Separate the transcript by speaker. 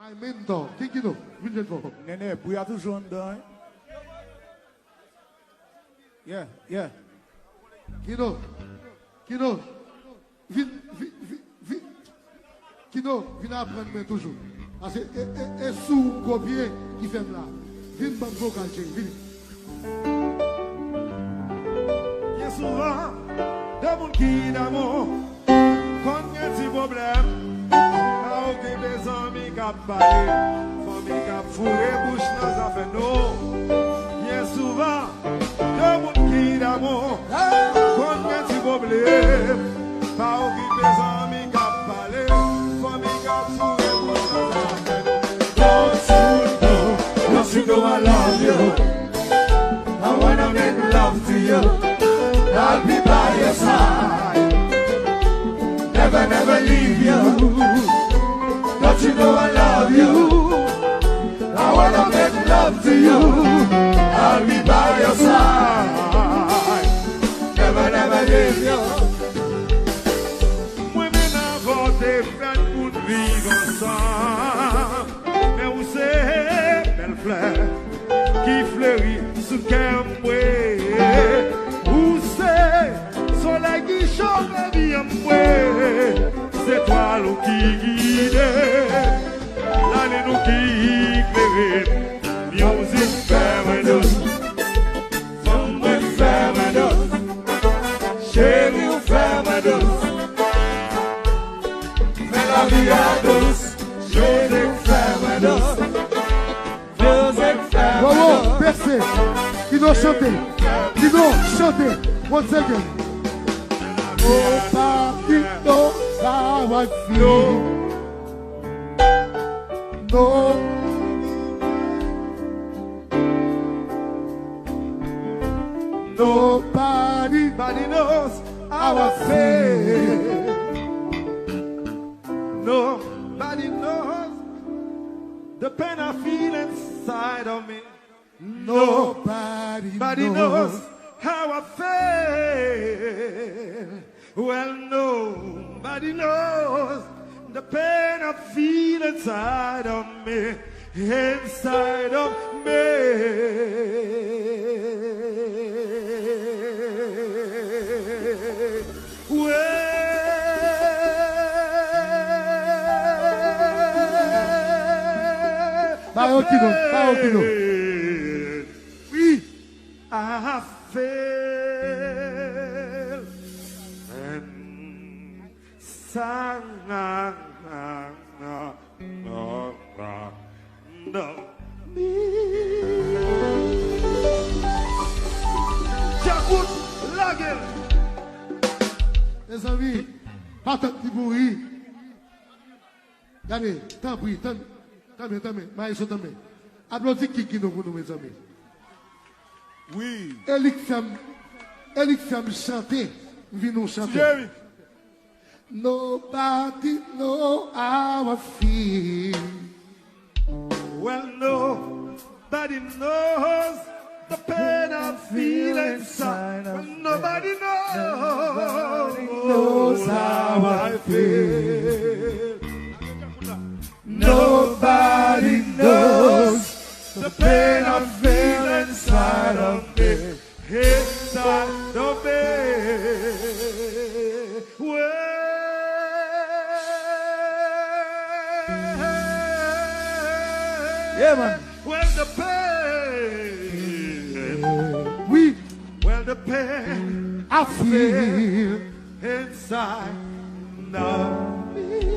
Speaker 1: My mentor, King Kino, viens de voir.
Speaker 2: Néné, puis il y a toujours un dedans. Yeah, yeah.
Speaker 1: Kino, viens, Kino, viens apprendre moi toujours. Parce que et sous copier qui fait là. Viens me vocal, viens.
Speaker 2: Bien souvent, de mon qui d'amour, quand il y a un petit problème, quand il y a des amis qui parlent, famille qui fourré bouche dans les affaires, non. Bien souvent, de mon qui d'amour, quand il y a un petit problème, quand il y a des amis qui parlent, famille qui fourré bouche dans les affaires, don't you know I love you? I wanna make love to you. I'll be by your side, never, never leave you. Don't you know I love you? I wanna make love to you. I'll be by your side, never, never leave you. Women have got different good vivre ensemble, mais vous savez, belle fleur qui fleurit sous cœur moué. Soleil qui chante la vie en moi, c'est toi l'eau qui guide, l'année nous qui éclaire, music ferme-nous, femme ferme-nous, chérie ferme-nous, mais la vie est douce, music ferme-nous, music ferme-nous.
Speaker 1: Bravo, merci. Kino chanter, once again. Nobody knows how I feel. No. Nobody knows how I feel.
Speaker 2: Nobody knows the pain I feel inside of me.
Speaker 1: Nobody
Speaker 2: knows how I feel. Well, nobody knows the pain I feel inside of me, inside of me.
Speaker 1: Well, Kino.
Speaker 2: Oui, I feel inside me. Djakout, la gueule.
Speaker 1: Les amis, pas tant de bruit. Regardez, tant de bruit, tant de maïs, applaudis King Kino pour nous, mes amis.
Speaker 2: Oui.
Speaker 1: Elle fait me chanter, viens nous chanter.
Speaker 2: Jerry.
Speaker 1: Nobody know how I feel.
Speaker 2: Well, nobody knows the pain I feel inside. Well, nobody knows how I feel. Nobody knows the pain I feel inside of me, inside of me.
Speaker 1: Yeah, man.
Speaker 2: Well, the pain.
Speaker 1: Oui.
Speaker 2: Well, the pain
Speaker 1: I feel
Speaker 2: inside of